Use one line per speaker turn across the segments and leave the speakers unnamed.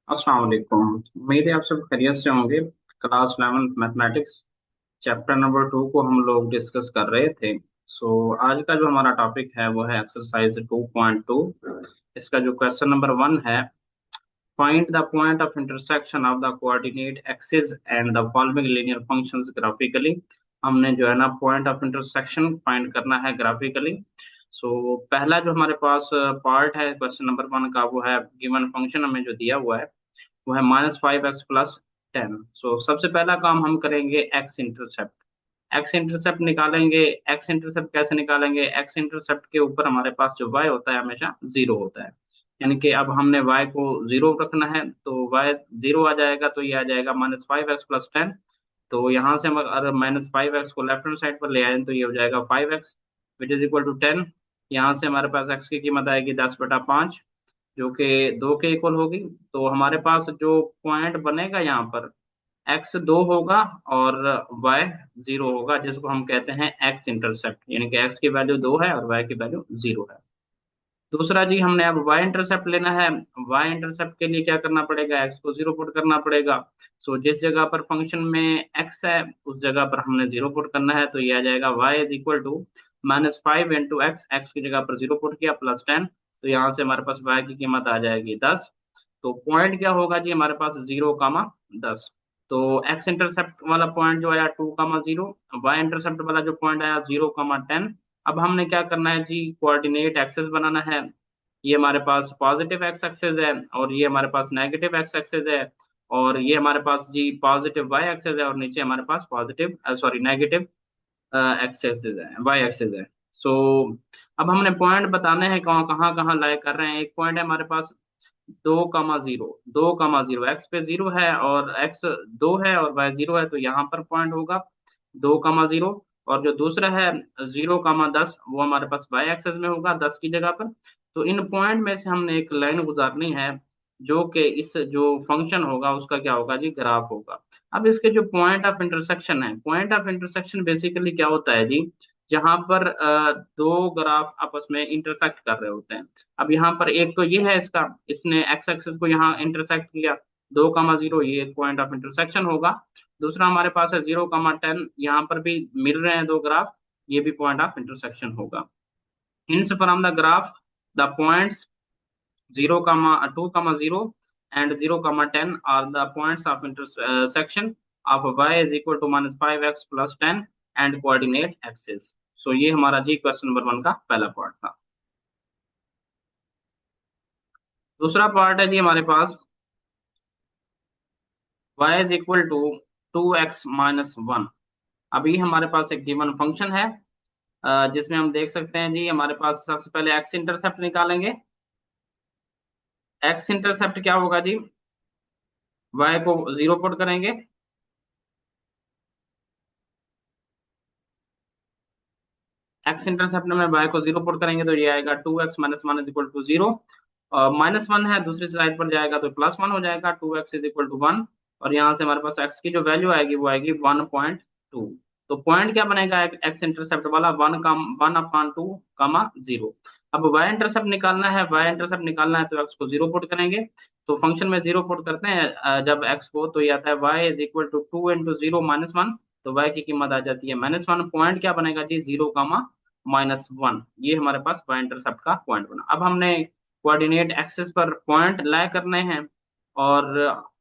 अस्सलाम वालेकुम। उम्मीद है आप सब खैरियत से होंगे। क्लास 11 मैथमेटिक्स चैप्टर नंबर 2 को हम लोग डिस्कस कर रहे थे। आज का जो हमारा टॉपिक है वो है एक्सरसाइज 2.2। इसका जो क्वेश्चन नंबर 1 है, find the point of intersection of the coordinate axis and the following linear functions graphically. हमने जो है ना पॉइंट ऑफ इंटरसेक्शन फाइंड करना है ग्राफिकली। पहला जो हमारे पास पार्ट है क्वेश्चन नंबर 1 का, वो है गिवन फंक्शन हमें जो दिया हुआ है वो है -5x + 10। सबसे पहला काम हम करेंगे एक्स इंटरसेप्ट। एक्स इंटरसेप्ट निकालेंगे। एक्स इंटरसेप्ट कैसे निकालेंगे? एक्स इंटरसेप्ट के ऊपर हमारे पास जो y होता है हमेशा जीरो होता है। यानी कि अब हमने y को जीरो रखना है, तो y जीरो आ जाएगा, तो ये आ जाएगा -5x + 10। तो यहाँ से हम अगर -5x को लेफ्ट हैंड साइड पर ले आए तो ये हो जाएगा 5x which is equal to 10। यहाँ से हमारे पास x की कीमत आएगी 10/5, जो कि 2 के इक्वल होगी। तो हमारे पास जो पॉइंट बनेगा यहाँ पर, एक्स 2 होगा और वाई 0 होगा, जिसको हम कहते हैं एक्स इंटरसेप्ट। यानी कि एक्स की वैल्यू 2 है और वाई की वैल्यू 0 है। दूसरा जी, हमने अब वाई इंटरसेप्ट लेना है। वाई इंटरसेप्ट के लिए क्या करना पड़ेगा? एक्स को 0 पुट करना पड़ेगा। जिस जगह पर फंक्शन में एक्स है उस जगह पर हमने 0 पुट करना है, तो ये आ जाएगा Y is equal to -5 × X. X की जगह पर 0 पुट किया, +10। तो यहाँ से हमारे पास वाई की कीमत आ जाएगी 10। तो पॉइंट क्या होगा जी हमारे पास? 0, 10। तो एक्स इंटरसेप्ट वाला पॉइंट जो आया 2, 0। वाई इंटरसेप्ट वाला जो पॉइंट आया 0, 10। अब हमने क्या करना है जी? कोऑर्डिनेट एक्सेस बनाना है। ये हमारे पास पॉजिटिव एक्स एक्सेस है और ये हमारे पास नेगेटिव एक्स एक्सेस है, और ये हमारे पास जी पॉजिटिव वाई एक्सेस है, और नीचे हमारे पास पॉजिटिव सॉरी नेगेटिव एक्सेस है, वाई एक्सेस है। सो अब हमने पॉइंट बताने हैं कहाँ कहाँ कहाँ लाई कर रहे हैं। एक पॉइंट है हमारे पास 2, 0। 2, 0 एक्स पे 0 है और एक्स 2 है और वाई 0 है, तो यहाँ पर पॉइंट होगा 2, 0। और जो दूसरा है 0, 10, वो हमारे पास वाई एक्सेस में होगा 10 की जगह पर। तो इन पॉइंट में से हमने एक लाइन गुजारनी है, जो कि इस जो फंक्शन होगा उसका क्या होगा जी? ग्राफ होगा। अब इसके जो पॉइंट ऑफ इंटरसेक्शन है, पॉइंट ऑफ इंटरसेक्शन बेसिकली क्या होता है जी? जहां पर दो ग्राफ आपस में इंटरसेक्ट कर रहे होते हैं। अब यहाँ पर एक तो ये है इसका, इसने एक्स एक्सिस को यहाँ इंटरसेक्ट किया, 2, 0, ये एक पॉइंट ऑफ इंटरसेक्शन होगा। दूसरा हमारे पास है 0, 10, यहाँ पर भी मिल रहे हैं दो ग्राफ, ये भी पॉइंट ऑफ इंटरसेक्शन होगा। Hints from the graph the points 0, 2, 0 and 0, 10 are the points of intersection of y is equal to -5x + 10 and coordinate axis। ये हमारा जी क्वेश्चन नंबर 1 का पहला पार्ट था। दूसरा पार्ट है जी हमारे पास y is equal to 2x - 1। अभी हमारे पास एक गिवन फंक्शन है, जिसमें हम देख सकते हैं जी हमारे पास सबसे पहले एक्स इंटरसेप्ट निकालेंगे। एक्स इंटरसेप्ट क्या होगा जी? y को 0 पुट करेंगे। एक्स इंटरसेप्ट में y को 0 पुट करेंगे तो ये आएगा 2x - 1 = 0। -1 है, दूसरी साइड पर जाएगा तो +1 हो जाएगा, 2x इज इक्वल टू 1। और यहाँ से हमारे पास x की जो वैल्यू आएगी वो आएगी 1.2। तो पॉइंट क्या बनेगा एक्स इंटरसेप्ट वाला? 1/2, 0। अब y इंटरसेप्ट निकालना है, y इंटरसेप्ट निकालना है तो x को 0 पुट करेंगे। तो फंक्शन में 0 पुट करते हैं जब x को, तो ये आता है y इज इक्वल टू 2 × 0 - 1। तो y की कीमत आ जाती है -1। पॉइंट क्या बनेगा जी? 0, -1। ये हमारे पास y इंटरसेप्ट का पॉइंट बना। अब हमने कोऑर्डिनेट एक्सिस पर पॉइंट लाई करने हैं और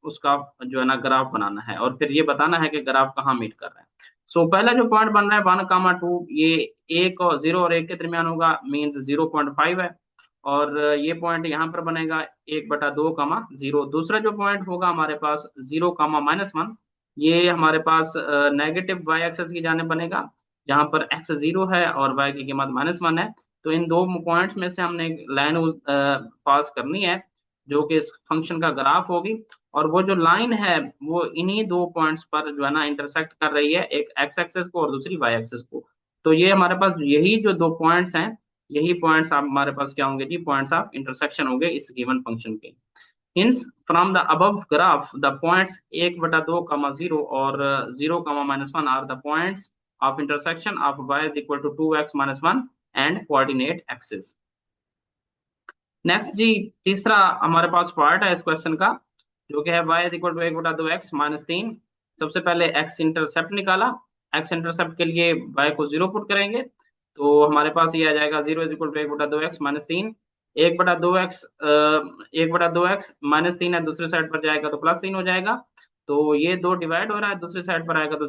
उसका जो है ना ग्राफ बनाना है, और फिर ये बताना है कि ग्राफ कहाँ मीट कर रहा है। पहला जो पॉइंट बन रहा है 1, 2, ये 1 और 0 और 1 के दरमियान होगा, मीन्स 0.5 है। और ये पॉइंट यहाँ पर बनेगा 1/2, 0। दूसरा जो पॉइंट होगा हमारे पास 0, -1, ये हमारे पास नेगेटिव वाई एक्सेस की जाने बनेगा, जहां पर एक्स 0 है और वाई की कीमत -1 है। तो इन दो पॉइंट्स में से हमने एक लाइन पास करनी है, जो कि इस फंक्शन का ग्राफ होगी। और वो जो लाइन है वो इन्हीं दो पॉइंट्स पर जो है ना इंटरसेक्ट कर रही है, एक एक्स एक्सेस को और दूसरी वाई एक्सेस को। तो ये हमारे पास यही जो दो पॉइंट्स हैं, यही पॉइंट्स हमारे पास क्या होंगे जी? पॉइंट्स ऑफ इंटरसेक्शन होंगे इस गिवन फंक्शन के। Hence from the above graph the points 1/2, 0 और 0, -1 are the points of intersection of y is equal to 2x - 1 and coordinate axis. Next जी, तीसरा हमारे पास पार्ट है इस क्वेश्चन का, जो कि है y is equal to 1/2x-3। सबसे पहले x इंटरसेप्ट निकाला। x इंटरसेप्ट के लिए y को 0 पुट करेंगे तो हमारे पास ये आ जाएगा 0 is equal to 1/2x-3। 1/2x 1/2x-3 है, दूसरी साइड पर जाएगा तो +3 हो जाएगा। तो ये दो डिवाइड हो रहा है, दूसरी साइड पर आएगा तो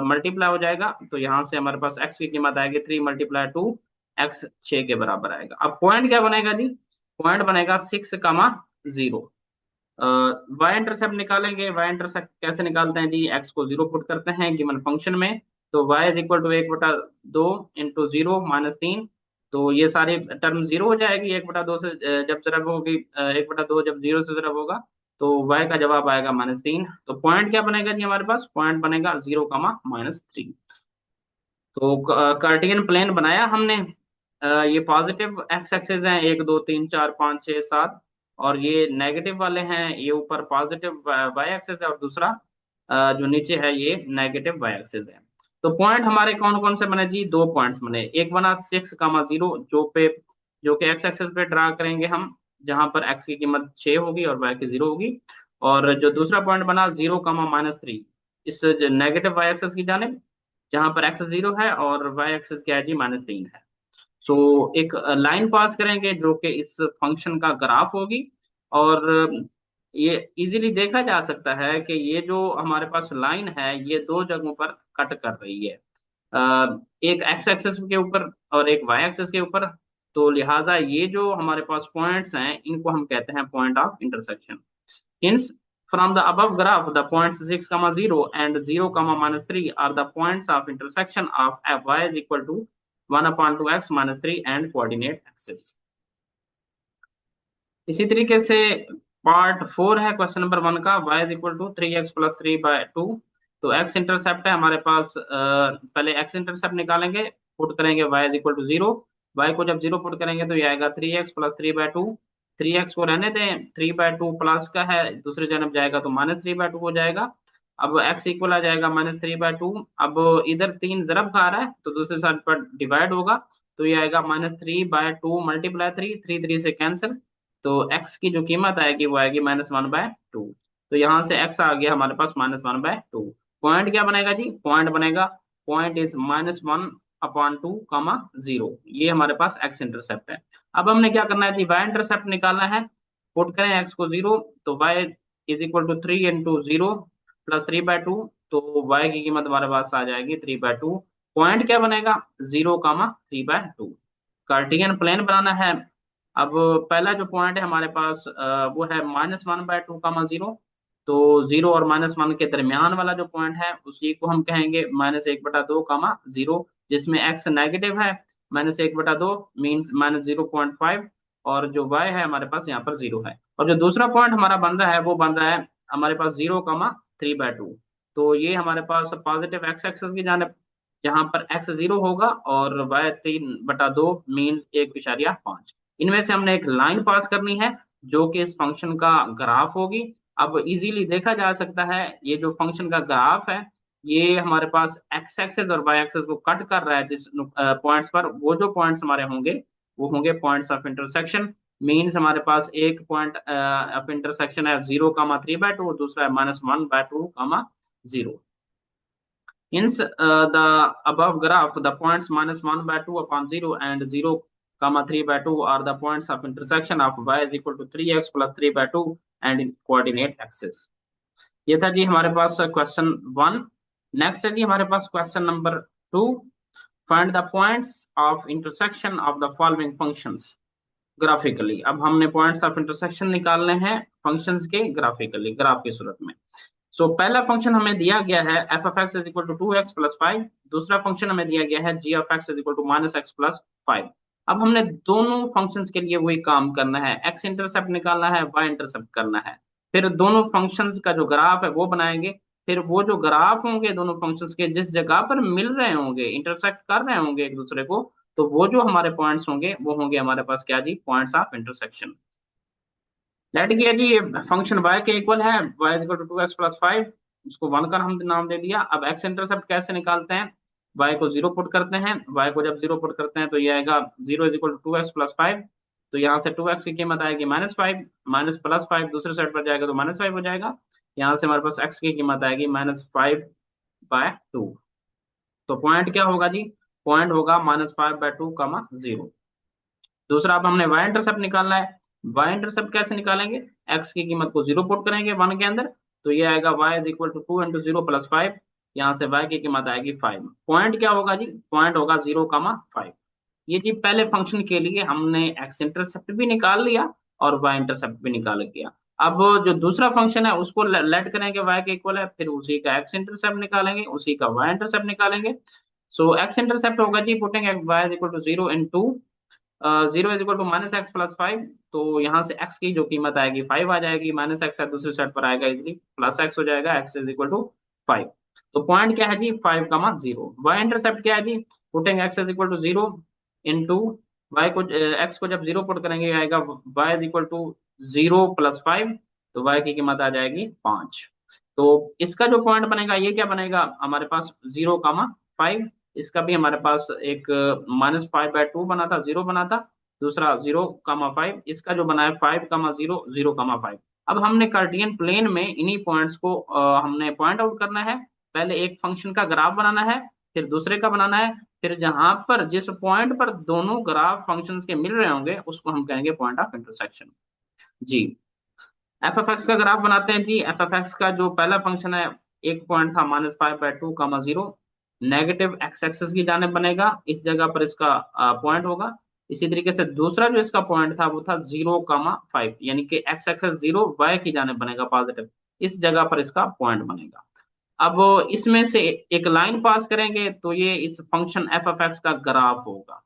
मल्टीप्लाई हो जाएगा। तो यहाँ से हमारे पास x की कीमत आएगी 3 × 2, x 6 के बराबर आएगा। अब पॉइंट क्या बनेगा जी? पॉइंट बनेगा 6, 0। वाई इंटरसेप्ट निकालेंगे। वाई इंटरसेप्ट कैसे निकालते हैं जी? एक्स को 0 पुट करते हैं गिवन फंक्शन में। तो वाई इज इक्वल टू 1/2 × 0 - 3। तो ये सारी टर्म 0 हो जाएगी 1/2 से, जब जरब होगी 1/2 जब 0 से जरब होगा तो वाई का जवाब आएगा -3। तो पॉइंट क्या बनेगा जी? हमारे पास पॉइंट बनेगा 0, -3। तो कार्टियन प्लेन बनाया हमने। ये पॉजिटिव एक्स एक्सिस हैं, 1 2 3 4 5 6 7। और ये नेगेटिव वाले हैं, ये ऊपर पॉजिटिव वाई एक्सिस है और दूसरा जो नीचे है ये नेगेटिव वाई एक्सिस है। तो पॉइंट हमारे कौन कौन से बने जी? दो पॉइंट्स बने। एक बना 6, 0 जो कि एक्स एक्सिस पे ड्रा करेंगे हम, जहां पर एक्स की कीमत 6 होगी और वाई की 0 होगी। और जो दूसरा पॉइंट बना 0, -3, इस नेगेटिव वाई एक्सिस की जानिब, जहां पर एक्स 0 है और वाई एक्सिस क्या है जी? -3 है। सो एक लाइन पास करेंगे जो कि इस फंक्शन का ग्राफ होगी। और ये इजीली देखा जा सकता है कि ये जो हमारे पास लाइन है ये दो जगहों पर कट कर रही है, एक एक्स एक्सिस के ऊपर और एक वाई एक्सिस के ऊपर। तो लिहाजा ये जो हमारे पास पॉइंट्स हैं इनको हम कहते हैं point of intersection. Hence, from the above graph, the points 6, 0 and 0, -3 are the points of intersection of y is equal to 1/2x-3 and coordinate axis। इसी तरीके से पार्ट 4 है क्वेश्चन नंबर 1 का, y is equal to 3x + 3/2। तो x intercept है हमारे पास, पहले x इंटरसेप्ट निकालेंगे, पुट करेंगे y is equal to 0। y को जब 0 पुट करेंगे तो ये आएगा 3x + 3/2। 3x को रहने दें, 3/2 प्लस का है, दूसरी जानब जाएगा तो -3/2 हो जाएगा। अब x इक्वल आ जाएगा -3/2। अब इधर 3 ज़रब खा रहा है तो दूसरी साइड पर डिवाइड होगा। तो ये आएगा -3/2 × 3, 3 3 से कैंसिल। तो x की जो कीमत आएगी वो आएगी -1/2। तो यहाँ से x आ गया हमारे पास -1/2। पॉइंट क्या बनेगा जी? पॉइंट बनेगा, पॉइंट इज -1/2, 0। ये हमारे पास x इंटरसेप्ट है। अब हमने क्या करना है जी? y इंटरसेप्ट निकालना है। पुट करें x को 0, तो y इज इक्वल टू 3 × 0 + 3/2। तो y की कीमत हमारे पास आ जाएगी 3/2। पॉइंट क्या बनेगा? 0, 3/2। कार्टियन प्लेन बनाना है। अब पहला जो पॉइंट है हमारे पास वो है -1/2, 0। तो 0 और -1 के दरमियान वाला जो पॉइंट है उसी को हम कहेंगे -1/2, जिसमें x नेगेटिव है। -1/2 मीन्स -0.5। और जो y है हमारे पास यहाँ पर 0 है। और जो दूसरा पॉइंट हमारा बन रहा है वो बन रहा है हमारे पास 0, 3/2। तो ये हमारे पास पॉजिटिव x एक्सेस की जानिब, जहां पर x 0 होगा और y 3/2 मीन्स 1.5। इनमें से हमने एक लाइन पास करनी है जो कि इस फंक्शन का ग्राफ होगी। अब इजीली देखा जा सकता है ये जो फंक्शन का ग्राफ है ये हमारे पास एक्स एक्सेस और वाई एक्सेस को कट कर रहा है जिस पॉइंट्स पर। वो जो पॉइंट्स हमारे होंगे वो होंगे पॉइंट्स ऑफ इंटरसेक्शन। मीन्स हमारे पास एक पॉइंट ऑफ इंटरसेक्शन है 0, 3/2, दूसरा है -1/2, 0। Hence, the above graph, the points -1/2/0 and 0, 3/2 are the points of intersection of y is equal to 3x + 3/2 and in coordinate axis। ये था जी हमारे पास क्वेश्चन 1। नेक्स्ट है जी हमारे पास question number 2। Find the points of intersection of the following functions graphically. अब हमने पॉइंट्स ऑफ इंटरसेक्शन निकालने हैं फंक्शंस के ग्राफिकली, ग्राफ की सूरत में। पहला फंक्शन हमें दिया गया है f(x) is equal to 2x + 5। दूसरा फंक्शन हमें दिया गया है g(x) is equal to -x + 5। अब हमने दोनों फंक्शंस के लिए वही काम करना है, x इंटरसेप्ट निकालना है, y इंटरसेप्ट करना है। फिर दोनों फंक्शंस का जो ग्राफ है वो बनाएंगे। फिर वो जो ग्राफ होंगे दोनों फंक्शंस के जिस जगह पर मिल रहे होंगे, इंटरसेक्ट कर रहे होंगे एक दूसरे को, तो वो जो हमारे पॉइंट्स होंगे वो होंगे हमारे पास क्या जी? Points of intersection. लेट किया जी फंक्शन y के इक्वल है, y is equal to 2x + 5। उसको 1 का हम नाम दे दिया। अब x इंटरसेप्ट कैसे निकालते हैं? y को 0 पुट करते हैं। y को जब 0 पुट करते हैं तो ये आएगा 0 इज इक्वल टू 2x + 5। तो यहाँ से 2x की कीमत आएगी -5, माइनस प्लस 5 दूसरे साइड पर जाएगा तो -5 हो जाएगा। यहाँ से हमारे पास x की कीमत आएगी -5/2। तो पॉइंट क्या होगा जी? पॉइंट होगा -5/2, 0। दूसरा, अब हमने y इंटरसेप्ट निकालना है। y इंटरसेप्ट कैसे निकालेंगे? x की कीमत को 0 पुट करेंगे 1 के अंदर, तो ये आएगा y इज इक्वल टू 2 × 0 + 5। यहाँ से y की कीमत आएगी 5। पॉइंट क्या होगा जी? पॉइंट होगा 0, 5। ये जी पहले फंक्शन के लिए हमने x इंटरसेप्ट भी निकाल लिया और y इंटरसेप्ट भी निकाल लिया। अब जो दूसरा फंक्शन है उसको लेट करेंगे y के इक्वल है, फिर उसी का x इंटरसेप्ट निकालेंगे, उसी का y इंटरसेप्ट निकालेंगे। सो x इंटरसेप्ट होगा जी, putting y is equal to 0 in 2, 0 = -x + 5। तो यहाँ से x की जो कीमत आएगी 5 आ जाएगी, -x है दूसरी साइड पर आएगा इजिली, +x हो जाएगा, x इज इक्वल टू 5। तो पॉइंट क्या है जी? 5, 0। y इंटरसेप्ट क्या है जी? Putting x is equal to 0 into y को, x को जब 0 पुट करेंगे आएगा y इज इक्वल टू 0 + 5। तो y की कीमत आ जाएगी 5। तो इसका जो पॉइंट बनेगा ये क्या बनेगा हमारे पास? 0, 5। इसका भी हमारे पास एक -5/2 बना था, 0 बना था। दूसरा 0, 5। इसका जो बना है 5, 0, 0, 5। अब हमने कार्टियन प्लेन में इन्हीं पॉइंट्स को हमने पॉइंट आउट करना है। पहले एक फंक्शन का ग्राफ बनाना है, फिर दूसरे का बनाना है, फिर जहां पर जिस पॉइंट पर दोनों ग्राफ फंक्शंस के मिल रहे होंगे उसको हम कहेंगे पॉइंट ऑफ इंटरसेक्शन। जी, एफ एफ एक्स का ग्राफ बनाते हैं जी। एफ एफ एक्स का जो पहला फंक्शन है, एक पॉइंट था -5/2, 0, नेगेटिव एक्स एक्सेस की जाने बनेगा, इस जगह पर इसका पॉइंट होगा। इसी तरीके से दूसरा जो इसका पॉइंट था वो था 0, 5, यानी कि एक्स एक्सेस 0, वाई की जाने बनेगा पॉजिटिव, इस जगह पर इसका पॉइंट बनेगा। अब इसमें से एक लाइन पास करेंगे तो ये इस फंक्शन एफ एफ एक्स का ग्राफ होगा।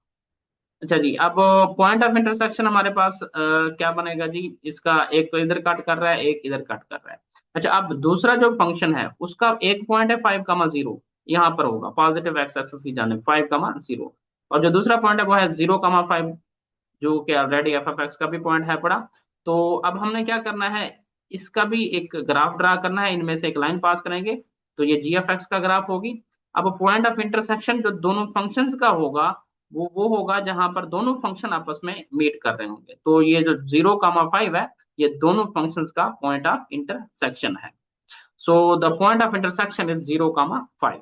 अच्छा जी, अब पॉइंट ऑफ इंटरसेक्शन हमारे पास क्या बनेगा जी? इसका एक तो इधर कट कर रहा है, एक इधर कट कर रहा है। अच्छा, अब दूसरा जो फंक्शन है उसका एक पॉइंट है 5, 0, यहाँ पर होगा पॉजिटिव एक्स एक्सिस की जाने 5, 0। और जो दूसरा पॉइंट है वो है 0, 5, जो कि ऑलरेडी एफ एफ एक्स का भी पॉइंट है पड़ा। तो अब हमने क्या करना है, इसका भी एक ग्राफ ड्रा करना है, इनमें से एक लाइन पास करेंगे तो ये जी एफ एक्स का ग्राफ होगी। अब पॉइंट ऑफ इंटरसेक्शन जो दोनों फंक्शंस का होगा वो होगा जहां पर दोनों फंक्शन आपस में मीट कर रहे होंगे। तो ये जो 0, 5 है ये दोनों फंक्शंस का पॉइंट ऑफ इंटरसेक्शन है। So the point of intersection is 0, 5।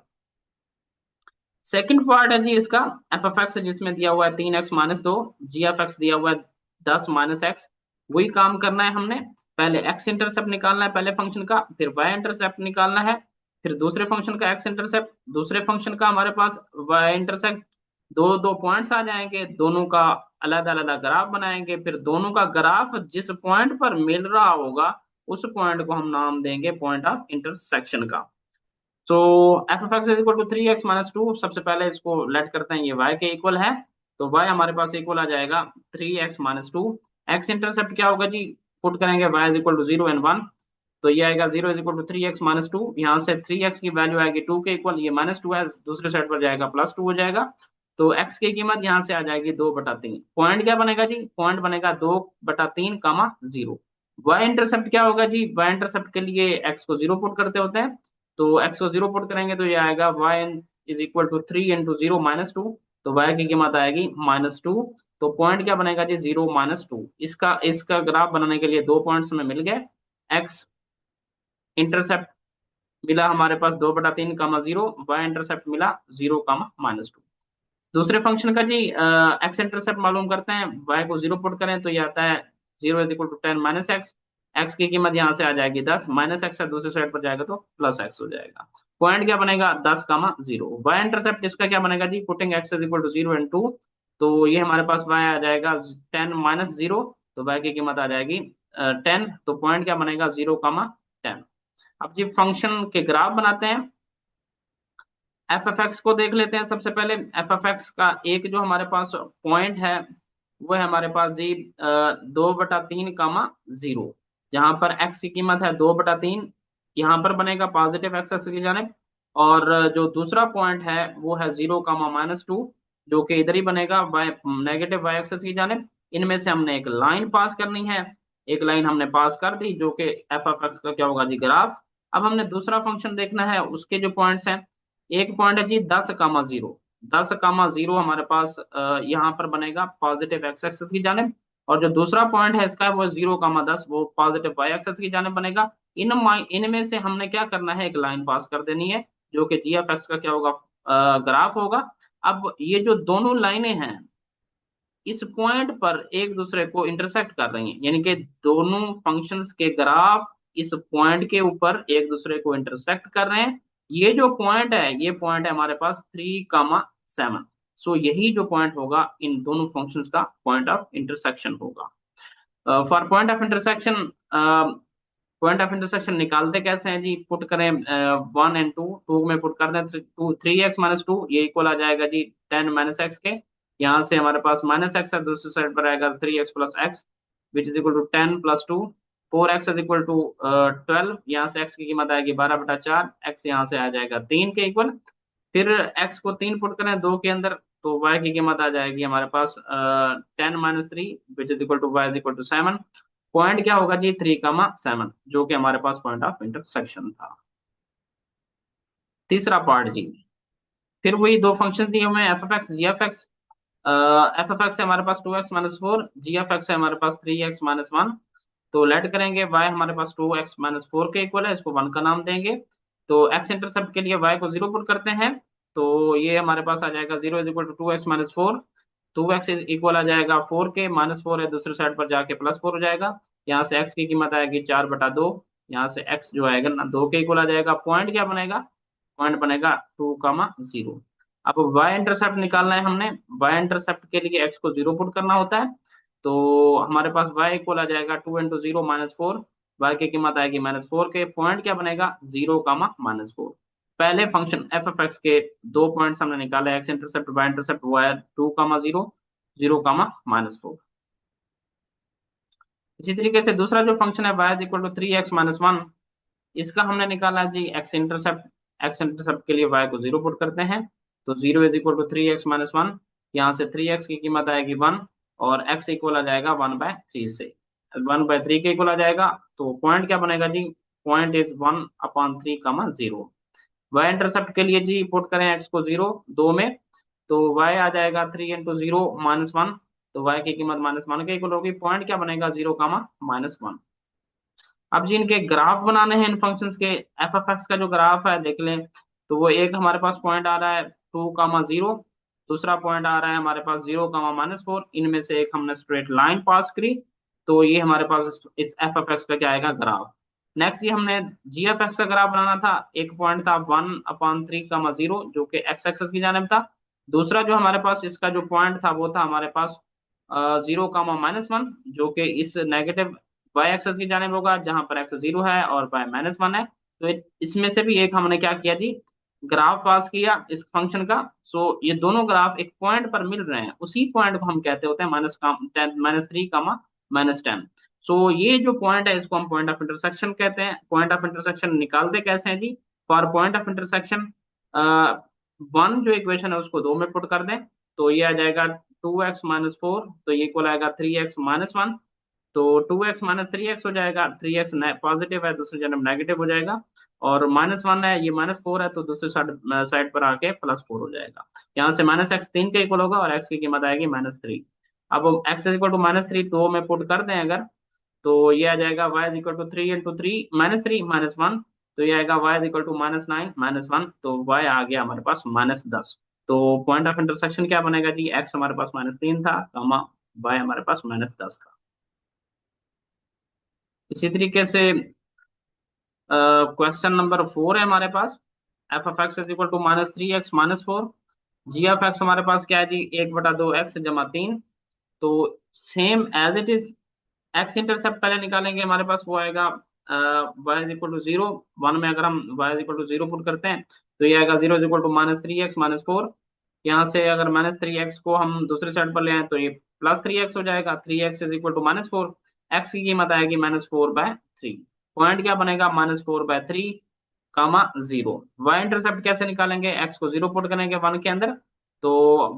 Second part है जी इसका, एफ एफ एक्स जिसमें दिया हुआ है 3x - 2, जी एफ एक्स दिया हुआ है 10 - x। वही काम करना है हमने। पहले x इंटरसेप्ट निकालना है पहले फंक्शन का, फिर y इंटरसेप्ट निकालना है, फिर दूसरे फंक्शन का x इंटरसेप्ट, दूसरे फंक्शन का हमारे पास y इंटरसेप्ट। दो दो पॉइंट्स आ जाएंगे, दोनों का अलग अलग ग्राफ बनाएंगे, फिर दोनों का ग्राफ जिस पॉइंट पर मिल रहा होगा उस पॉइंट को हम नाम देंगे पॉइंट ऑफ इंटरसेक्शन का। So F F X is equal to 3x - 2। सबसे पहले इसको लेट करते हैं, ये y के इक्वल है, तो y हमारे पास इक्वल आ जाएगा 3x - 2। x इंटरसेप्ट क्या होगा जी? पुट करेंगे y is equal to 0 and 1, तो ये आएगा 0 इज इक्वल टू 3x - 2। यहाँ से 3x की वैल्यू आएगी 2 के इक्वल, ये -2 है दूसरे साइड पर जाएगा +2 हो जाएगा। तो x की कीमत यहाँ से आ जाएगी 2/3। पॉइंट क्या बनेगा जी? पॉइंट बनेगा 2/3, 0। y इंटरसेप्ट क्या होगा जी? y इंटरसेप्ट के लिए x को 0 पुट करते होते हैं, तो x को 0 पुट करेंगे तो ये आएगा y इज इक्वल टू 3 × 0 - 2, तो y की कीमत आएगी -2। तो पॉइंट क्या बनेगा जी? 0, -2। इसका इसका ग्राफ बनाने के लिए दो पॉइंट्स में मिल गए। x इंटरसेप्ट मिला हमारे पास 2/3, 0। y इंटरसेप्ट मिला 0, -2। दूसरे फंक्शन का जी एक्स इंटरसेप्ट मालूम करते हैं, y को 0 पुट करें तो ये आता है 0 is equal to 10 - x। x की कीमत यहाँ से आ जाएगी 10, -x है दूसरे साइड पर जाएगा तो +x हो जाएगा। पॉइंट क्या बनेगा? 10, 0। y इंटरसेप्ट इसका क्या बनेगा जी? Putting x is equal to 0 and 2, तो ये हमारे पास y आ जाएगा 10, - 0, तो y की कीमत आ जाएगी 10। तो पॉइंट क्या बनेगा? 0, 10। अब जी फंक्शन के ग्राफ बनाते हैं। एफ एफ एक्स को देख लेते हैं सबसे पहले। एफ एफ एक्स का एक जो हमारे पास पॉइंट है वो है हमारे पास जी 2/3, 0, जहां पर एक्स की कीमत है 2/3, यहाँ पर बनेगा पॉजिटिव एक्सेस की जानिब। और जो दूसरा पॉइंट है वो है 0, -2, जो कि इधर ही बनेगा वाई नेगेटिव वाई एक्सेस की जानिब। इनमें से हमने एक लाइन पास करनी है, एक लाइन हमने पास कर दी जो कि एफ एफ एक्स का क्या होगा जी? ग्राफ। अब हमने दूसरा फंक्शन देखना है, उसके जो पॉइंट्स हैं, एक पॉइंट है जी 10, 0। 10, 0 हमारे पास यहाँ पर बनेगा पॉजिटिव एक्स एक्सिस की जानिब। और जो दूसरा पॉइंट है इसका वो 0, 10 वो पॉजिटिव वाई एक्सेस की जाने बनेगा। इनमें से हमने क्या करना है, एक लाइन पास कर देनी है जो कि जी एफ एक्स का क्या होगा, ग्राफ होगा। अब ये जो दोनों लाइनें हैं इस पॉइंट पर एक दूसरे को इंटरसेक्ट कर रही हैं, यानी कि दोनों फंक्शंस के ग्राफ इस पॉइंट के ऊपर एक दूसरे को इंटरसेक्ट कर रहे हैं। ये जो पॉइंट है, ये पॉइंट है हमारे पास 3, 7। सो यही जो पॉइंट होगा इन दोनों फंक्शंस का पॉइंट ऑफ इंटरसेक्शन होगा। For point of intersection, point of intersection निकालते कैसे हैं जी, पुट करें 1 एंड 2, 2 में पुट कर दें, 3x-2 ये इक्वल आ जाएगा जी 10 - x के। यहाँ से हमारे पास -x है, दूसरी साइड पर आएगा 3x+x which is equal to 10+2। 4x is equal to 12, यहाँ से x की कीमत आएगी 12/4, x यहाँ से आ जाएगा 3 के इक्वल। फिर x को 3 पुट करें 2 के अंदर, तो y की कीमत आ जाएगी हमारे पास 10 - 3 which is equal to y is equal to 7। Point क्या होगा जी 3, 7, जो कि हमारे पास पॉइंट ऑफ इंटरसेक्शन था। तीसरा पार्ट जी, फिर वही दो फंक्शन दिए हुए हैं F F X G F X. F F X है हमारे पास 2x-4, जी एफ एक्स है हमारे पास 3x-1। तो लेट करेंगे y हमारे पास 2x-4 के इक्वल है, इसको 1 का नाम देंगे। तो x इंटरसेप्ट के लिए y को 0 पुट करते हैं, तो ये हमारे पास आ जाएगा 0 is equal to 2x-4। 2x equal आ जाएगा 4 के, -4 है दूसरी साइड पर जाके +4 हो जाएगा। यहाँ से x की कीमत आएगी 4/2, यहाँ से x जो आएगा ना 2 के इक्वल आ जाएगा। पॉइंट क्या बनेगा, पॉइंट बनेगा 2, 0। अब y इंटरसेप्ट निकालना है हमने। y इंटरसेप्ट के लिए x को 0 पुट करना होता है, तो हमारे पास y इक्वल आ जाएगा 2 × 0 -4। y की कीमत आएगी -4 के, पॉइंट क्या बनेगा 0, -4। पहले फंक्शन एफ एफ एक्स के दो पॉइंट्स हमने निकाले, x इंटरसेप्ट y इंटरसेप्ट, वो है 2, 0, 0, -4। इसी तरीके से दूसरा जो फंक्शन है y is equal to 3x-1, इसका हमने निकाला जी एक्स इंटरसेप्ट। एक्स इंटरसेप्ट के लिए y को 0 पुट करते हैं, तो 0 इज इक्वल टू 3x-1। यहाँ से 3x की कीमत आएगी 1, और x इक्वल आ जाएगा 1/3 से, 1/3 के इक्वल आ जाएगा। तो पॉइंट क्या बनेगा जी, पॉइंट इज 1/3, 0। y इंटरसेप्ट के लिए जी पुट करें x को 0 2 में, तो y आ जाएगा 3 × 0 -1, तो y की कीमत -1 के इक्वल होगी। पॉइंट क्या बनेगा 0, -1। अब जी इनके ग्राफ बनाने हैं इन फंक्शंस के। एफ एफ एक्स का जो ग्राफ है देख लें, तो वो एक हमारे पास पॉइंट आ रहा है 2, 0, दूसरा पॉइंट आ रहा है हमारे पास 0, -4। इनमें से एक हमने स्ट्रेट लाइन पास करी, तो ये हमारे पास इस एफ एफ एक्स का क्या आएगा, ग्राफ। नेक्स्ट ये हमने जी एफ एक्स का ग्राफ बनाना था। एक पॉइंट था 1/3, 0 जो कि एक्स एक्सेस की जानिब था। दूसरा जो हमारे पास इसका जो पॉइंट था वो था हमारे पास 0, -1, जो कि इस नेगेटिव वाई एक्सेस की जानिब होगा, जहां पर एक्स 0 है और वाई -1 है। तो इसमें से भी एक हमने क्या किया जी, ग्राफ पास किया इस फंक्शन का। सो ये दोनों ग्राफ एक पॉइंट पर मिल रहे हैं, उसी पॉइंट को हम कहते होते हैं -3, -10। सो ये जो पॉइंट है इसको हम पॉइंट ऑफ इंटरसेक्शन कहते हैं। पॉइंट ऑफ इंटरसेक्शन निकालते कैसे हैं जी, फॉर पॉइंट ऑफ इंटरसेक्शन 1 जो इक्वेशन है उसको 2 में पुट कर दें, तो ये आ जाएगा 2x-4, तो ये इक्वल आएगा 3x-1। तो 2x-3x हो जाएगा, 3x पॉजिटिव है दूसरी जन्म नेगेटिव हो जाएगा, और -1 है, ये -4 है, तो दूसरी साइड साइड पर आके +4 हो जाएगा। यहाँ से -x 3 के इक्वल होगा, और x की कीमत आएगी -3। अब x इज इक्वल टू -3 2 में पुट कर दें अगर, तो ये आ जाएगा y इज इक्वल टू 3 × 3 -3 -1, तो ये आएगा y इज इक्वल टू -9 -1, तो y आ गया हमारे पास -10। तो पॉइंट ऑफ इंटरसेक्शन क्या बनेगा जी, x हमारे पास -3 था, कामा y हमारे पास -10 था। इसी तरीके से क्वेश्चन नंबर 4 है हमारे पास, F F X is equal to -3x-4। G F X हमारे पास क्या है जी, 1/2x-3। तो same as it is, X intercept पहले निकालेंगे, हमारे पास वो आएगा y इज इक्वल टू 0। 1 में अगर हम y is equal to 0 put करते हैं, तो ये आएगा 0 इज इक्वल टू -3x-4। यहाँ से अगर -3x को हम दूसरी साइड पर ले आए, तो ये +3x हो जाएगा। 3x is equal to -4, x की कीमत आएगी -4/3। पॉइंट क्या बनेगा, -4/3, 0। y इंटरसेप्ट कैसे निकालेंगे, x को 0 पुट करेंगे 1 के अंदर, तो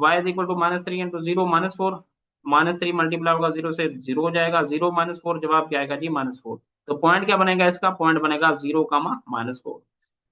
y is equal to -3 × 0 -4, -3 multiply होगा 0 से 0 हो जाएगा, 0 -4 जवाब क्या आएगा जी, -4। तो पॉइंट क्या बनेगा इसका, पॉइंट बनेगा 0, -4।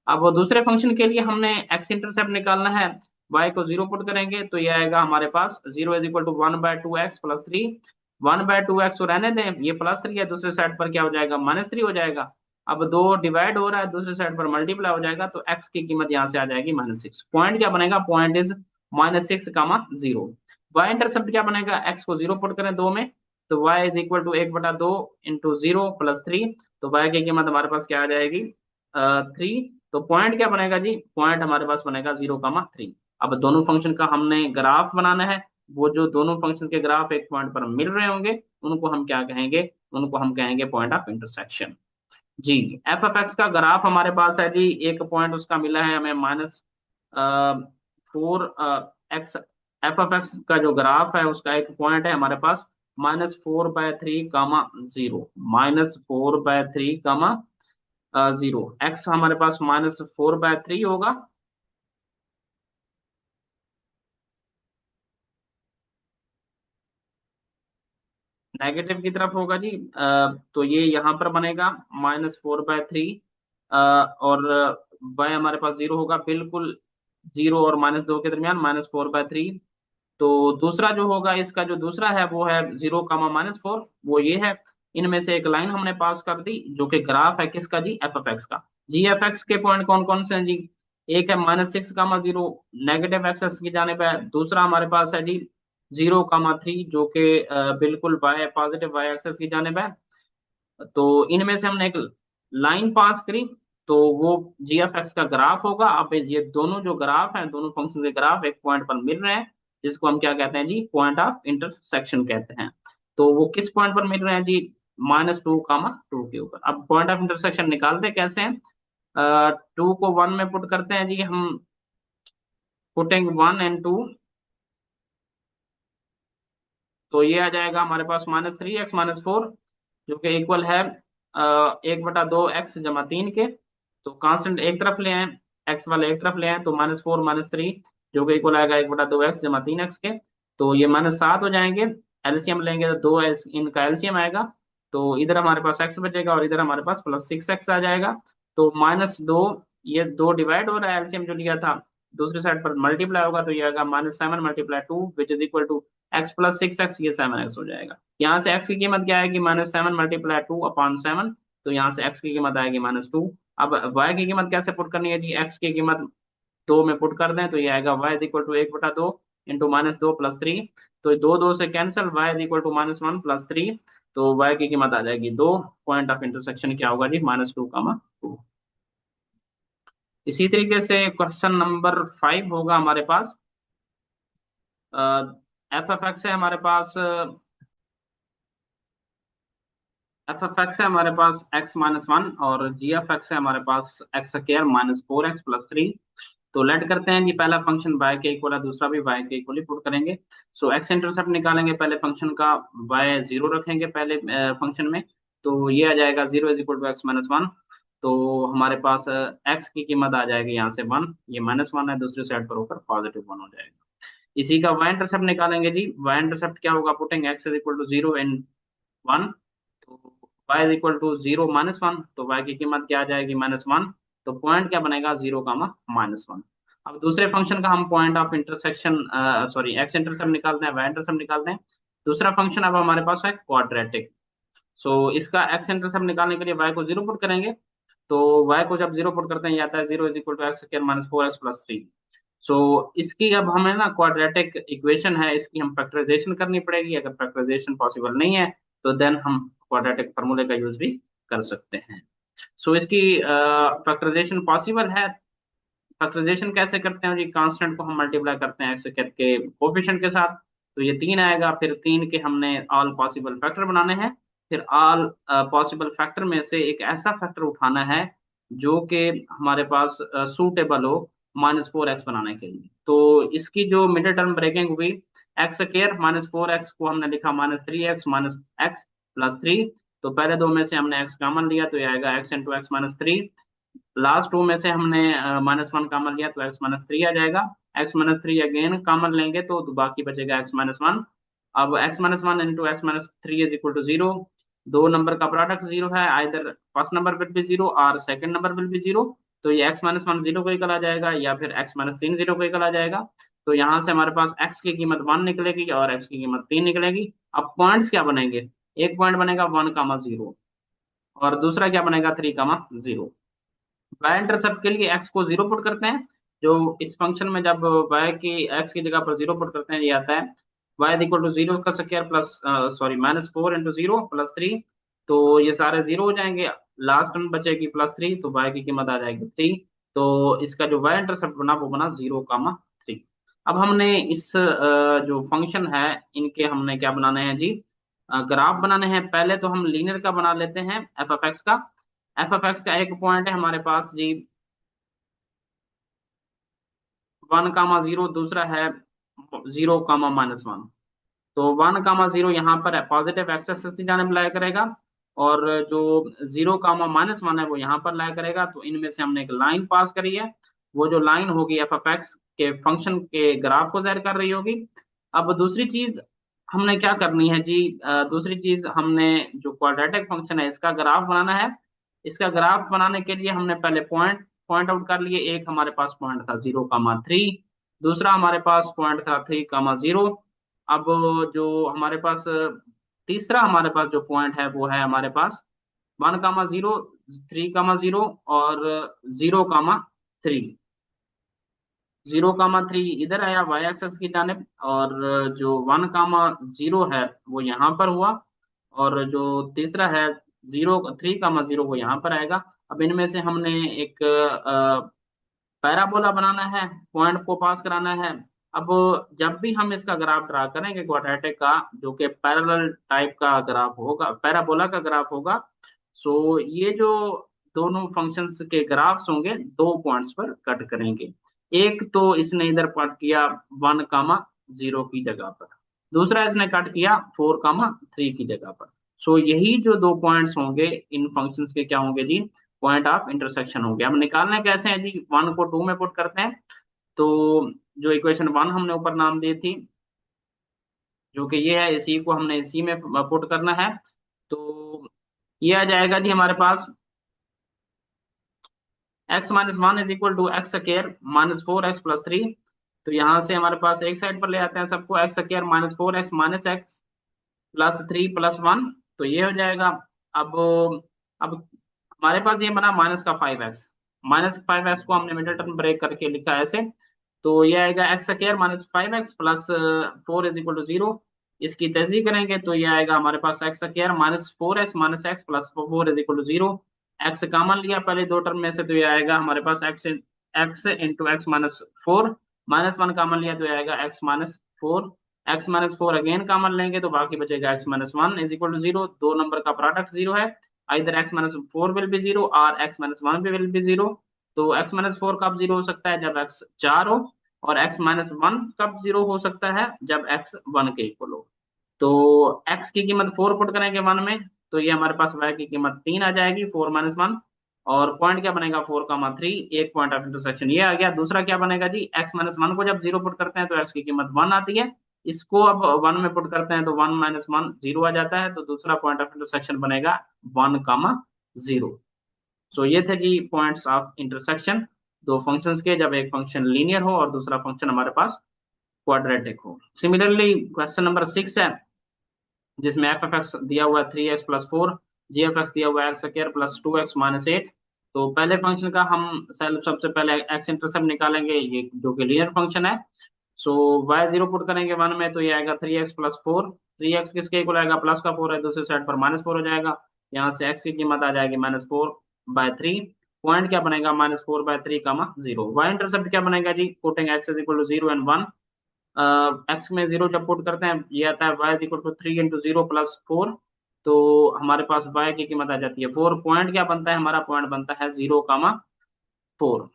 अब वो दूसरे फंक्शन के लिए हमने x इंटरसेप्ट निकालना है, y को 0 पुट करेंगे, तो ये आएगा हमारे पास 0 is equal to 1/2x + 3। 1/2x को रहने दें, ये +3 है, दूसरे साइड पर क्या हो जाएगा, -3 हो जाएगा। अब दो डिवाइड हो रहा है, दूसरे साइड पर मल्टीप्लाई हो जाएगा, तो x की कीमत यहाँ से आ जाएगी -6। पॉइंट क्या बनेगा, पॉइंट इज -6, 0। y इंटरसेप्ट क्या बनेगा, x को 0 पुट करें दो में, तो y is equal to 1/2 into 0 + 3। तो y की कीमत हमारे पास क्या आ जाएगी, 3। तो पॉइंट क्या बनेगा जी, पॉइंट हमारे पास बनेगा 0, 3। अब दोनों फंक्शन का हमने ग्राफ बनाना है। वो जो दोनों फंक्शन के ग्राफ एक पॉइंट पर मिल रहे होंगे, उनको हम क्या कहेंगे, उनको हम कहेंगे point of intersection. Ji, f(x) का ग्राफ हमारे पास है जी, एक पॉइंट उसका मिला है हमें -4x। f(x) का जो ग्राफ है उसका एक पॉइंट है हमारे पास -4/3, 0। -4/3, 0। x हमारे पास -4/3 होगा। नेगेटिव की तरफ होगा जी। तो ये यहाँ पर बनेगा -4/3, और y हमारे पास 0 होगा, बिल्कुल 0 और -2 के दरमियान -4/3। तो दूसरा जो होगा, इसका जो दूसरा है वो है 0, -4, वो ये है। इनमें से एक लाइन हमने पास कर दी, जो कि ग्राफ है किसका जी, f(x) का। जी f(x) के पॉइंट कौन कौन से हैं जी, एक है -6, 0 नेगेटिव एक्सेस की जाने है। दूसरा हमारे पास है जी 0, 3, जो कि बिल्कुल y पॉजिटिव y एक्सेस की जाने है। तो इनमें से हमने एक लाइन पास करी, तो वो g(x) का ग्राफ होगा। अब ये दोनों जो ग्राफ हैं, दोनों फंक्शन के ग्राफ एक पॉइंट पर मिल रहे हैं, जिसको हम क्या कहते हैं जी, पॉइंट ऑफ इंटरसेक्शन कहते हैं। तो वो किस पॉइंट पर मिल रहे हैं जी, -2, 2 के ऊपर। अब पॉइंट ऑफ इंटरसेक्शन निकालते कैसे हैं, 2 को 1 में पुट करते हैं जी हम, पुटिंग 1 and 2। तो ये आ जाएगा हमारे पास -3x, -4, जो कि इक्वल है 1/2x, 3 के। तो कांस्टेंट एक तरफ ले आए, एक्स वाले एक तरफ ले आए, तो -4, -3, जो कि इक्वल आएगा 1/2x, 3x के। तो ये -7 हो जाएंगे। एलसीएम लेंगे तो दो इनका एलसीएम आएगा। तो इधर हमारे पास x बचेगा और इधर हमारे पास +6x आ जाएगा। तो -2, ये दो डिवाइड हो रहा है, एलसीएम जो लिया था, दूसरी साइड पर मल्टीप्लाई होगा, तो ये आएगा -7 × 2, which is equal to x + 6x, ये 7x हो जाएगा। यहाँ से x की कीमत क्या आएगी, -7 × 2/7। तो यहाँ से x की कीमत आएगी -2। अब y की कीमत कैसे पुट करनी है जी, x की कीमत 2 में पुट कर दें, तो ये आएगा y is equal to 1/2 into -2 + 3। तो दो दो से cancel, y is equal to -1 + 3। तो y की कीमत आ जाएगी 2। पॉइंट ऑफ इंटरसेक्शन क्या होगा जी, -2, 2। इसी तरीके से क्वेश्चन नंबर 5 होगा हमारे पास। f(x) है हमारे पास, f(x) है हमारे पास x-1, और g(x) है हमारे पास x² -4x + 3। तो लेट करते हैं जी, पहला फंक्शन y के इक्वल है, दूसरा भी y के इक्वल ही पुट करेंगे। सो x इंटरसेप्ट निकालेंगे पहले फंक्शन का, y 0 रखेंगे पहले फंक्शन में। तो ये आ जाएगा 0 इज इक्वल टू x-1। तो हमारे पास x की कीमत आ जाएगी यहाँ से 1, ये -1 है, दूसरी साइड पर होकर +1 हो जाएगा। इसी का y इंटरसेप्ट निकालेंगे जी। y इंटरसेप्ट क्या होगा, putting x is equal to 0 and 1। तो y इज इक्वल टू 0, -1, तो y की कीमत क्या आ जाएगी, -1। तो पॉइंट क्या बनेगा, 0, -1। अब दूसरे फंक्शन का हम point of intersection, sorry, x intercept निकालते हैं, वाई इंटरसेप्ट निकालते हैं। दूसरा फंक्शन अब हमारे पास है क्वाड्रेटिक। सो इसका एक्स इंटरसेप्ट निकालने के लिए y को 0 पुट करेंगे। तो y को जब 0 पुट करते हैं, ये आता है 0 is equal to x² -4x + 3। सो इसकी अब हमें ना क्वाड्रेटिक इक्वेशन है, इसकी हम फैक्टराइजेशन करनी पड़ेगी। अगर फैक्टराइजेशन पॉसिबल नहीं है, तो देन हम क्वाड्रेटिक फार्मूले का यूज भी कर सकते हैं। सो इसकी फैक्टराइजेशन पॉसिबल है। फैक्टराइजेशन कैसे करते हैं जी, कांस्टेंट को हम मल्टीप्लाई करते हैं एक्स के कोफिशिएंट के साथ। तो ये 3 आएगा, फिर 3 के हमने ऑल पॉसिबल फैक्टर बनाने हैं। फिर ऑल पॉसिबल फैक्टर में से एक ऐसा फैक्टर उठाना है जो कि हमारे पास सूटेबल हो -4x बनाने के लिए। तो इसकी जो मिडिल टर्म ब्रेकिंग हुई, x² -4x को हमने लिखा -3x -x + 3। तो पहले दो में से हमने x कॉमन लिया, तो ये आएगा x × x-3। लास्ट टू में से हमने -1 कॉमन लिया, तो x-3 आ जाएगा। x-3 अगेन कॉमन लेंगे, तो बाकी बचेगा x-1। अब x-1 into x-3 is equal to 0। दो नंबर का प्रोडक्ट 0 है, either first number will be 0 और सेकंड नंबर विल बी 0। तो ये x-1 0 को इक्वल आ जाएगा, या फिर x-3 0 को इक्वल आ जाएगा। तो यहाँ से हमारे पास x की कीमत 1 निकलेगी और x की कीमत 3 निकलेगी। अब पॉइंट्स क्या बनेंगे, एक पॉइंट बनेगा 1,0 और दूसरा क्या बनेगा 3,0। वाई इंटरसेप्ट के लिए एक्स को जीरो पुट करते हैं। जो इस फंक्शन में जब वाई की एक्स की जगह पर जीरो पुट करते हैं, ये आता है वाई इक्वल टू जीरो का स्क्वायर प्लस सॉरी -4 × 0 + 3। तो ये सारे जीरो हो जाएंगे, लास्ट में बचेगी +3, तो वाई की कीमत आ जाएगी 3। तो इसका जो वाई इंटरसेप्ट बना वो बना 0,3। अब हमने इस जो फंक्शन है इनके हमने क्या बनाने हैं जी, ग्राफ बनाने हैं। पहले तो हम लीनियर का बना लेते हैं, एफ एफ एक्स का। एफ एफ एक्स का एक पॉइंट है हमारे पास जी 1,0, दूसरा है 0,-1। तो 1,0 यहाँ पर है, पॉजिटिव एक्स एक्सिस की जानिब लाया करेगा, और जो 0,-1 है वो यहाँ पर लाया करेगा। तो इनमें से हमने एक लाइन पास करी है, वो जो लाइन होगी एफ एफ एक्स के फंक्शन के ग्राफ को जाहिर कर रही होगी। अब दूसरी चीज हमने क्या करनी है जी, दूसरी चीज हमने जो क्वाड्रेटिक फंक्शन है इसका ग्राफ बनाना है। इसका ग्राफ बनाने के लिए हमने पहले पॉइंट पॉइंट आउट कर लिए। एक हमारे पास पॉइंट था 0,3, दूसरा हमारे पास पॉइंट था 3,0। अब जो हमारे पास तीसरा हमारे पास जो पॉइंट है वो है हमारे पास 1,0, 3,0 और 0,3। 0,3 इधर आया वाई एक्सेस की जानिब, और जो 1,0 है वो यहाँ पर हुआ, और जो तीसरा है 3,0 वो यहाँ पर आएगा। अब इनमें से हमने एक पैराबोला बनाना है, पॉइंट को पास कराना है। अब जब भी हम इसका ग्राफ ड्रा करेंगे क्वाड्रेटिक का, जो कि पैरेलल टाइप का ग्राफ होगा, पैराबोला का ग्राफ होगा, सो ये जो दोनों फंक्शंस के ग्राफ्स होंगे दो पॉइंट्स पर कट करेंगे। एक तो इसने इधर कट किया 1,0 की जगह पर, दूसरा इसने कट किया 4,3 की जगह पर। सो यही जो दो पॉइंट्स होंगे इन फंक्शंस के क्या होंगे जी, पॉइंट ऑफ इंटरसेक्शन हो गया। अब निकालना कैसे है जी, 1 को 2 में पुट करते हैं। तो जो इक्वेशन 1 हमने ऊपर नाम दी थी, जो कि ये है, इसी को हमने इसी में पुट करना है। तो ये आ जाएगा जी हमारे पास x-1 = x² - 4x + 3। तो यहाँ से हमारे पास एक साइड पर ले आते हैं सबको, x² - 4x - x +3 + 1। तो ये हो जाएगा। अब हमारे पास ये बना -5x। -5x को हमने मिडिल टर्म ब्रेक करके लिखा ऐसे। तो ये आएगा x² - 5x + 4 = 0। इसकी तहजीब करेंगे तो ये आएगा हमारे पास x² - 4x - x + 4 = 0। x common लिया पहले दो टर्म में से, तो ये आएगा हमारे पास x × x - 4। -1 कॉमन लिया तो ये आएगा x-4। x-4 अगेन कॉमन लेंगे तो बाकी बचेगा x-1 = 0। दो नंबर का प्रोडक्ट जीरो है, either x-4 will be zero और x-1 भी विल बी जीरो। तो x-4 कब जीरो हो सकता है, जब x 4 हो, और x-1 कब जीरो हो सकता है, जब x 1 के इक्वल हो। तो x की कीमत 4 पुट करेंगे 1 में, तो ये हमारे पास y की कीमत 3 आ जाएगी, 4 - 1। और पॉइंट क्या बनेगा 4,3, एक पॉइंट ऑफ इंटरसेक्शन ये आ गया। दूसरा क्या बनेगा जी, x-1 को जब जीरो पुट करते हैं तो x की कीमत 1 आती है। इसको अब 1 में पुट करते हैं तो 1 - 1 0 आ जाता है। तो दूसरा पॉइंट ऑफ इंटरसेक्शन बनेगा 1,0। सो ये थे जी पॉइंट्स ऑफ इंटरसेक्शन दो फंक्शंस के, जब एक फंक्शन लीनियर हो और दूसरा फंक्शन हमारे पास क्वाड्रेटिक हो। सिमिलरली क्वेश्चन नंबर 6 है, जिसमें एफ एफ एक्स दिया हुआ है 3x + 4, जी एफ एक्स दिया हुआ है x² + 2x - 8। तो पहले फंक्शन का हम सबसे पहले एक्स इंटरसेप्ट निकालेंगे, ये जो कि लीनियर फंक्शन है। सो y जीरो पुट करेंगे 1 में, तो ये आएगा 3x + 4। 3x किसके इक्वल आएगा, प्लस का 4 है, दूसरी साइड पर -4 हो जाएगा। यहाँ से x की कीमत आ जाएगी -4/3। पॉइंट क्या बनेगा -4/3, 0। y इंटरसेप्ट क्या बनेगा जी, पुटिंग x = 0 एंड 1। एक्स में जीरो जब पुट करते हैं ये आता है y = 3 × 0 + 4। तो हमारे पास y की कीमत आ जाती है 4। पॉइंट क्या बनता है, हमारा पॉइंट बनता है 0,4।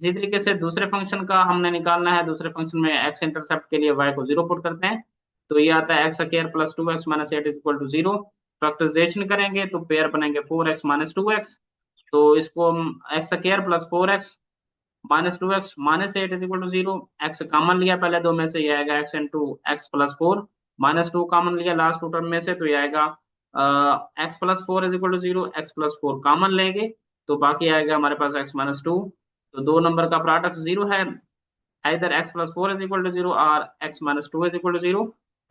इसी तरीके से दूसरे फंक्शन का हमने निकालना है। दूसरे फंक्शन में x इंटरसेप्ट के लिए y को 0 पुट करते हैं, तो ये आता है x² + 2x - 8 = 0। फैक्टराइजेशन करेंगे तो पेयर बनेंगे 4x - 2x। तो इसको हम x² + 4x -2x - 8 = 0। x common लिया पहले दो में से, ये आएगा x × x + 4। -2 कॉमन लिया लास्ट टू टर्म में से, तो ये आएगा x + 4 = 0। x + 4 कॉमन लेंगे तो बाकी आएगा हमारे पास x-2। तो दो नंबर का प्रोडक्ट जीरो है, इधर x + 4 = 0 और x - 2 = 0।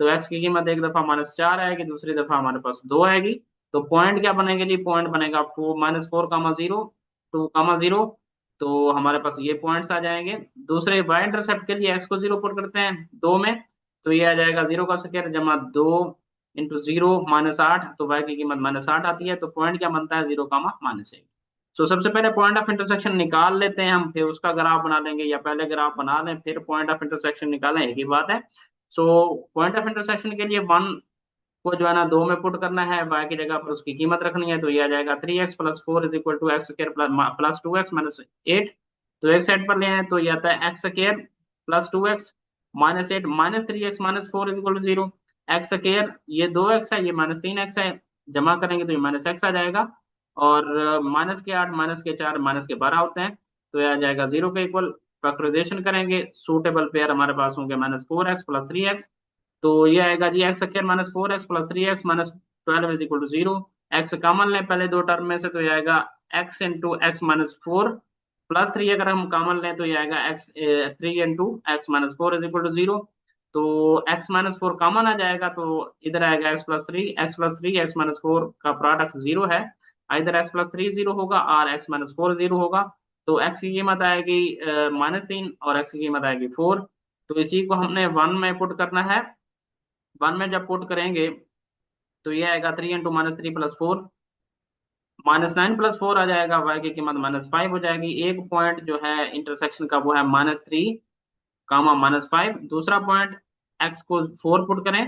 तो एक्स की कीमत एक दफा -4 आएगी, दूसरी दफा हमारे पास 2 आएगी। तो पॉइंट क्या बनेगा जी, पॉइंट बनेगा -4, 2, 0। तो हमारे पास ये पॉइंट्स आ जाएंगे। दूसरे वाई इंटरसेप्ट के लिए एक्स को 0 पुट करते हैं 2 में, तो ये आ जाएगा 0 का स्क्वायर जमा 2 × 0 -8, तो वाई की कीमत -8 आती है। तो पॉइंट क्या बनता है, 0, -1। सो सबसे पहले पॉइंट ऑफ इंटरसेक्शन निकाल लेते हैं हम, फिर उसका ग्राफ बना लेंगे, या पहले ग्राफ बना लें फिर पॉइंट ऑफ इंटरसेक्शन निकालें, एक ही बात है। सो पॉइंट ऑफ इंटरसेक्शन के लिए 1 को जो है ना 2 में पुट करना है, y की जगह पर उसकी कीमत रखनी है, तो ये आ जाएगा 3x + 4 = x² + 2x तो एक साइड पर ले आए तो ये आता है x² + 2x -8 -3x - 4 = 0। x² ये 2x है, ये -3x है, जमा करेंगे तो ये -x आ जाएगा। और -8 -4 -12 होते हैं, तो ये आ जाएगा 0 के इक्वल। फैक्टराइजेशन करेंगे, सूटेबल पेयर हमारे पास होंगे -4x + 3x, तो ये आएगा जी x² - 4x + 3x -12 = 0। x common लें पहले दो टर्म में से, तो ये आएगा x × x - 4 + 3, अगर हम कॉमन लें तो ये आएगा 3 × x - 4 = 0। तो x - 4 कॉमन आ जाएगा, तो इधर आएगा x + 3 x - 4 का प्रोडक्ट 0 है, इधर x + 3 0 होगा और x - 4 0 होगा। तो x की कीमत आएगी -3 और x की कीमत आएगी 4। तो इसी को हमने 1 में पुट करना है। 1 में जब पुट करेंगे तो ये आएगा 3 × -3 + 4 -9 + 4 आ जाएगा, y की कीमत -5 हो जाएगी। एक पॉइंट जो है इंटरसेक्शन का वो है -3, -5। दूसरा पॉइंट x को 4 पुट करें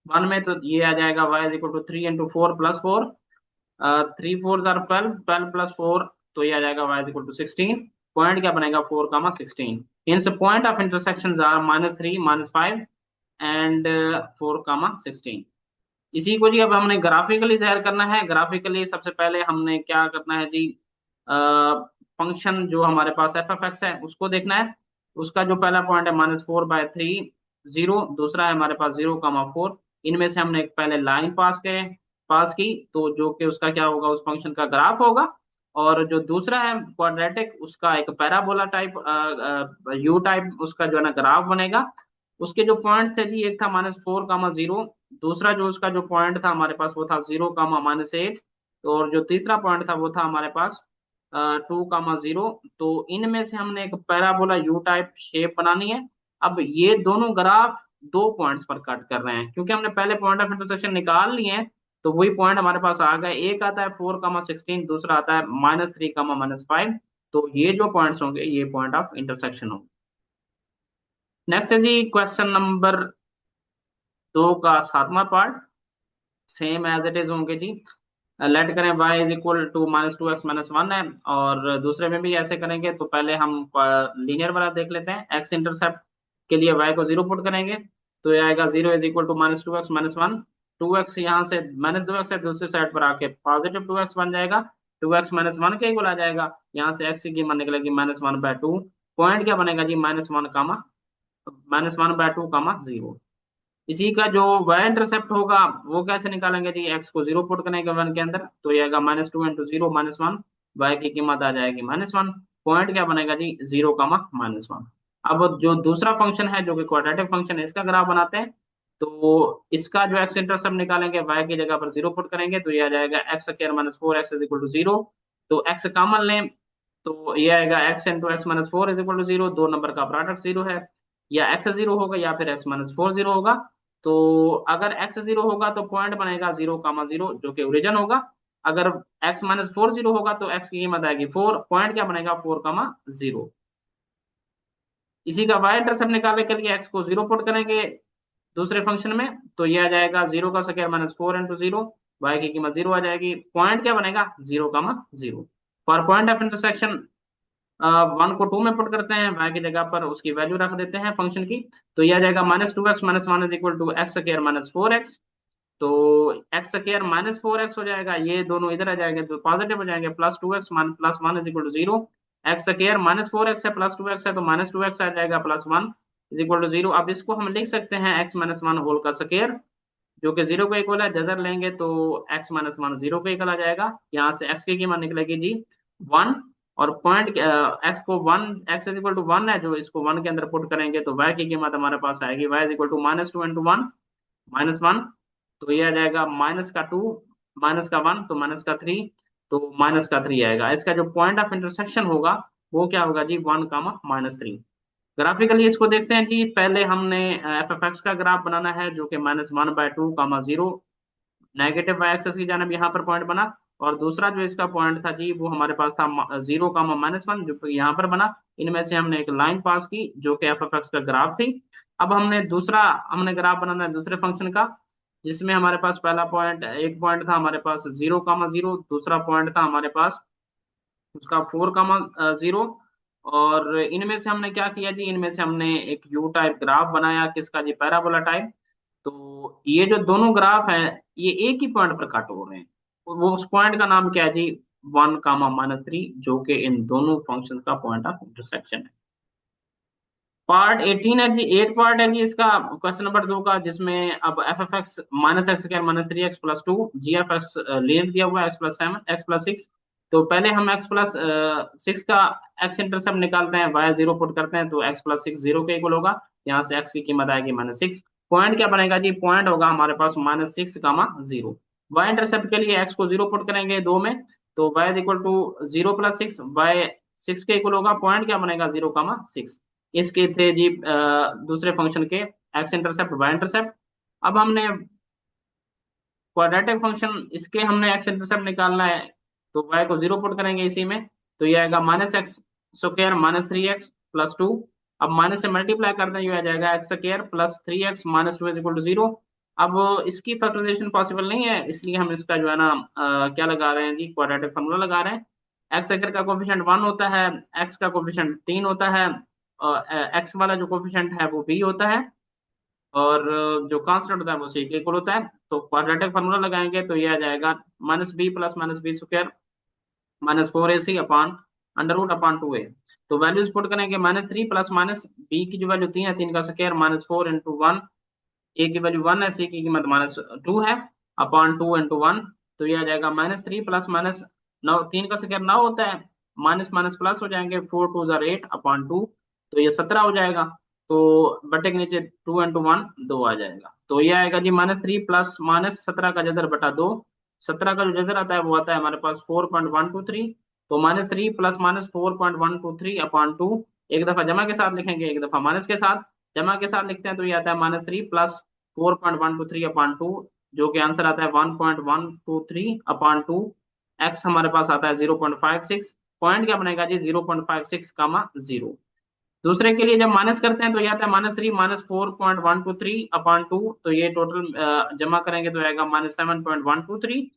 1 में, तो ये आ जाएगा y = 3 × 4 + 4, 3 × 4 = 12, 12 + 4, तो ये आ जाएगा y = 16। पॉइंट क्या बनेगा, 4, 16। Means point of intersection are -3, -5 and 4, 16। इसी को जी अब हमने ग्राफिकली जाहिर करना है। ग्राफिकली सबसे पहले हमने क्या करना है जी, फंक्शन जो हमारे पास f(x) है उसको देखना है। उसका जो पहला पॉइंट है -4/3 0, दूसरा है हमारे पास 0, 4। इनमें से हमने एक पहले लाइन पास की, तो जो कि उसका क्या होगा, उस फंक्शन का ग्राफ होगा। और जो दूसरा है क्वाड्रेटिक, उसका एक पैराबोला टाइप यू टाइप उसका जो है ना ग्राफ बनेगा। उसके जो पॉइंट्स थे जी, एक था -4, 0, दूसरा जो उसका जो पॉइंट था हमारे पास वो था 0, -8, और जो तीसरा पॉइंट था वो था हमारे पास 2, 0। तो इनमें से हमने एक पैराबोला यू टाइप शेप बनानी है। अब ये दोनों ग्राफ 2 पॉइंट्स पर कट कर रहे हैं, क्योंकि हमने पहले पॉइंट ऑफ इंटरसेक्शन निकाल लिए हैं, तो वही पॉइंट हमारे पास आ गए। एक आता है 4, 16, दूसरा आता है -3, -5। तो ये जो पॉइंट्स होंगे ये पॉइंट ऑफ इंटरसेक्शन होंगे। नेक्स्ट है जी क्वेश्चन नंबर 2 का 7वां part, same as it is होंगे जी। लेट करें y = -2x - 1 है, और दूसरे में भी ऐसे करेंगे। तो पहले हम लीनियर वाला देख लेते हैं। x इंटरसेप्ट के लिए y को 0 पुट करेंगे, तो ये आएगा 0 = -2x - 1। 2x यहाँ से -2x है, दूसरी साइड पर आके +2x बन जाएगा, 2x - 1 के इक्वल आ जाएगा। यहाँ से x की कीमत निकलेगी -1/2। पॉइंट क्या बनेगा जी, -1/2, 0। इसी का जो वाई इंटरसेप्ट होगा वो कैसे निकालेंगे जी, एक्स को 0 पुट करने के 1 के अंदर, तो ये आएगा -2 × 0 -1, वाई की कीमत आ जाएगी -1। पॉइंट क्या बनेगा जी, 0, -1। अब जो दूसरा फंक्शन है जो कि क्वाड्रेटिक फंक्शन है, इसका ग्राफ बनाते हैं। तो इसका जो एक्स इंटरसेप्ट निकालेंगे, वाई की जगह पर 0 पुट करेंगे, तो ये आ जाएगा x² - 4x = 0। तो x कॉमन लें, तो ये आएगा x × x - 4 = 0, दो नंबर का प्रोडक्ट 0 है। या x 0 होगा या फिर x - 4 0 होगा। तो अगर x 0 होगा तो पॉइंट बनेगा 0, 0, जो कि ओरिजिन होगा। अगर x - 4 0 होगा तो x की कीमत आएगी 4, पॉइंट क्या बनेगा, 4, 0। इसी का y इंटरसेप्ट निकालने के लिए x को 0 पुट करेंगे दूसरे फंक्शन में, तो ये आ जाएगा 0 का स्क्वायर -4 × 0, y की कीमत 0 आ जाएगी। पॉइंट क्या बनेगा, 0, 0। फॉर पॉइंट ऑफ इंटरसेक्शन 1 को 2 में पुट करते हैं, y की जगह पर उसकी वैल्यू रख देते हैं फंक्शन की, तो यह आ जाएगा -2x - 1 = x²-4x। तो x² -4x हो जाएगा, ये दोनों इधर आ जाएंगे तो पॉजिटिव हो जाएंगे, +2x + 1 = 0। x² -4x है, +2x है, तो -2x आ जाएगा, +1 = 0। अब इसको हम लिख सकते हैं x - 1 होल का स्क्वायर, जो कि 0 के इक्वल है। जदर लेंगे तो x - 1 0 के इक्वल आ जाएगा। यहाँ से x की कीमत निकलेगी जी 1, और पॉइंट x को 1, x = 1 है, जो इसको 1 के अंदर पुट करेंगे तो y की कीमत हमारे पास आएगी y = -2 × 1, -1, तो ये आ जाएगा -2, -1 तो -3, तो -3 आएगा। इसका जो पॉइंट ऑफ इंटरसेक्शन होगा वो क्या होगा जी, 1, -3। ग्राफिकली इसको देखते हैं जी। पहले हमने एफ एफ एक्स का ग्राफ बनाना है, जो कि -1/2, 0, नेगेटिव वाई एक्सेस की जानब यहाँ पर पॉइंट बना। और दूसरा जो इसका पॉइंट था जी, वो हमारे पास था 0, -1, जो कि यहाँ पर बना। इनमें से हमने एक लाइन पास की जो कि एफ एफ एक्स का ग्राफ थी। अब हमने ग्राफ बनाना है दूसरे फंक्शन का, जिसमें हमारे पास पहला पॉइंट, एक पॉइंट था हमारे पास 0, 0, दूसरा पॉइंट था हमारे पास उसका 4, 0। और इनमें से हमने क्या किया जी, इनमें से हमने एक यू टाइप ग्राफ बनाया, किसका जी, पैराबोला टाइप। तो ये जो दोनों ग्राफ हैं, ये एक ही पॉइंट पर कट हो रहे हैं। वो उस पॉइंट का नाम क्या है जी, 1, -3, जो कि इन दोनों फंक्शन का पॉइंट ऑफ इंटरसेक्शन है। पार्ट 18 है जी, 8 पार्ट है जी इसका, क्वेश्चन नंबर 2 का, जिसमें अब F F x -x² -3x+2, जी एफ एक्स लीनियर दिया हुआ है, x+7 x+6। तो पहले हम x+6 का x इंटरसेप्ट निकालते हैं, y 0 पुट करते हैं, तो x+6 0 के इक्वल होगा। यहाँ से x की कीमत आएगी -6। पॉइंट क्या बनेगा जी, पॉइंट होगा हमारे पास -6, 0। y इंटरसेप्ट के लिए x को 0 पुट करेंगे 2 में, तो y इक्वल टू 0+6, y 6 के इक्वल होगा। पॉइंट क्या बनेगा, 0, 6। इसके थे जी दूसरे फंक्शन के एक्स इंटरसेप्ट, वाई इंटरसेप्ट। अब हमने क्वाड्रेटिक फंक्शन, इसके हमने एक्स इंटरसेप्ट निकालना है, तो वाई को 0 पुट करेंगे इसी में, तो ये आएगा -x² -3x+2। अब माइनस से मल्टीप्लाई करते हैं, ये आ जाएगा x² +3x -2 = 0। अब इसकी फैक्टराइजेशन पॉसिबल नहीं है, इसलिए हम इसका जो है ना क्या लगा रहे हैं जी, क्वाड्रेटिक फॉर्मूला लगा रहे हैं। x² का कोफिशिएंट 1 होता है, x का कोफिशिएंट 3 होता है, और x वाला जो कोफिशिएंट है वो b होता है, और जो कांस्टेंट होता है वो c के इक्वल होता है। तो क्वाड्रेटिक फार्मूला लगाएंगे, तो ये आ जाएगा -b + -b² -4ac/√2a। तो वैल्यूज पुट करेंगे, -3 प्लस माइनस b की जो वैल्यू 3 है, 3 का स्क्वायर -4 × 1, a की वैल्यू 1 है, c की कीमत -2 है, /2 × 1। तो ये आ जाएगा -3 प्लस माइनस 9, 3 का स्क्वायर 9 होता है, माइनस माइनस प्लस हो जाएंगे, 4 × 2 = 8/2, तो ये 17 हो जाएगा। तो बटे के नीचे 2 × 1 2 आ जाएगा, तो ये आएगा जी -3 प्लस -17 का जदर बटा 2। 17 का जो जदर आता है वो आता है हमारे पास 4.123। तो -3 प्लस -4.123/2, एक दफा जमा के साथ लिखेंगे, एक दफा माइनस के साथ। जमा के साथ लिखते हैं तो ये आता है -3 प्लस 4.123/2, जो कि आंसर आता है 1.123/2। एक्स हमारे पास आता है 0.56। पॉइंट क्या बनेगा जी, 0.56, 0। दूसरे के लिए जब माइनस करते हैं तो ये आता है -3 -4.123/2, तो ये टोटल जमा करेंगे तो आएगा -7.123,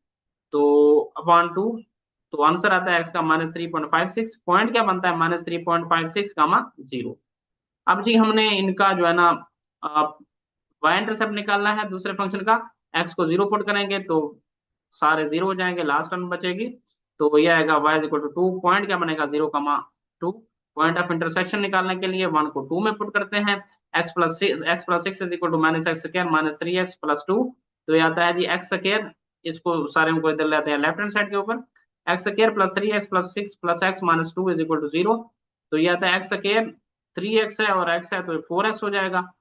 तो /2। तो आंसर आता है एक्स का -3.56। पॉइंट क्या बनता है, -3.56, 0। अब जी हमने इनका जो है ना वाई इंटरसेप्ट निकालना है दूसरे फंक्शन का। एक्स को 0 पुट करेंगे तो सारे 0 हो जाएंगे, लास्ट टर्म बचेगी। तो ये आएगा y = 2। पॉइंट क्या बनेगा, 0, 2। पॉइंट ऑफ इंटरसेक्शन निकालने के लिए 1 को 2 में पुट करते हैं, x+6 = -x² -3x+2। तो ये आता है जी x², इसको सारे को इधर लेते हैं लेफ्ट हैंड साइड के ऊपर, x² +3x+6 + x -2 = 0। तो ये आता है x², 3x है और x है, तो 4x हो जाएगा।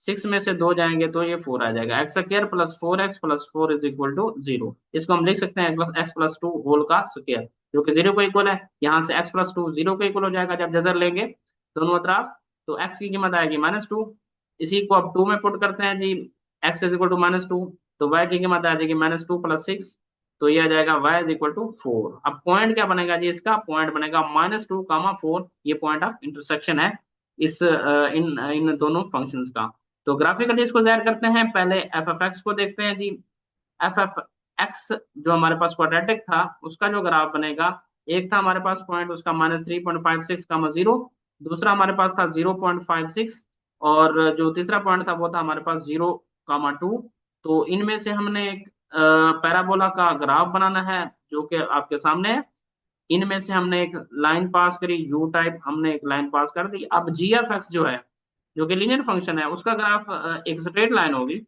6 में से 2 जाएंगे तो ये 4 आ जाएगा, x² +4x+4 = 0। इसको हम लिख सकते हैं x+2 होल का स्क्वायर, जो कि 0 को इक्वल है। यहाँ से x+2 0 के इक्वल हो जाएगा जब जजर लेंगे दोनों तरफ। तो x की कीमत आएगी -2, इसी को अब 2 में पुट करते हैं जी, x = -2, तो y की कीमत आ जाएगी -2 + 6, तो ये आ जाएगा y = 4। अब पॉइंट क्या बनेगा जी, इसका पॉइंट बनेगा -2, 4। ये पॉइंट ऑफ इंटरसेक्शन है इस इन इन दोनों फंक्शंस का। तो ग्राफिकली इसको जाहिर करते हैं, पहले एफ एफ एक्स को देखते हैं जी। एफ एफ एक्स जो हमारे पास क्वाड्रेटिक था, उसका जो ग्राफ बनेगा, एक था हमारे पास पॉइंट उसका -3.56, 0। दूसरा हमारे पास था 0.56, और जो तीसरा पॉइंट था वो था हमारे पास 0, 2। तो इनमें से हमने एक पैराबोला का ग्राफ बनाना है, जो कि आपके सामने है। इनमें से हमने एक लाइन पास करी, यू टाइप हमने एक लाइन पास कर दी। अब जी एफ एक्स जो है, जो कि लीनियर फंक्शन है, उसका ग्राफ एक स्ट्रेट लाइन होगी।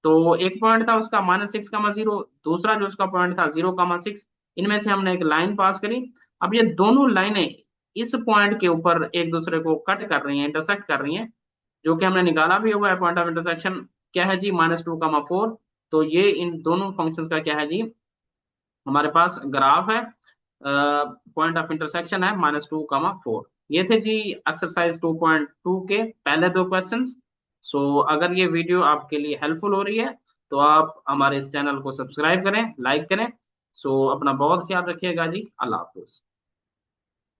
तो एक पॉइंट था उसका -6, 0, दूसरा जो उसका पॉइंट था 0, 6। इनमें से हमने एक लाइन पास करी। अब ये दोनों लाइनें इस पॉइंट के ऊपर एक दूसरे को कट कर रही हैं, इंटरसेक्ट कर रही हैं, जो कि हमने निकाला भी हुआ है पॉइंट ऑफ इंटरसेक्शन। क्या है जी, -2, 4। तो ये इन दोनों फंक्शंस का क्या है जी, हमारे पास ग्राफ है, पॉइंट ऑफ इंटरसेक्शन है -2, 4। ये थे जी एक्सरसाइज 2.2 के पहले दो क्वेश्चंस। सो अगर ये वीडियो आपके लिए हेल्पफुल हो रही है तो आप हमारे इस चैनल को सब्सक्राइब करें, लाइक करें। सो अपना बहुत ख्याल रखिएगा जी। अल्लाह हाफिज।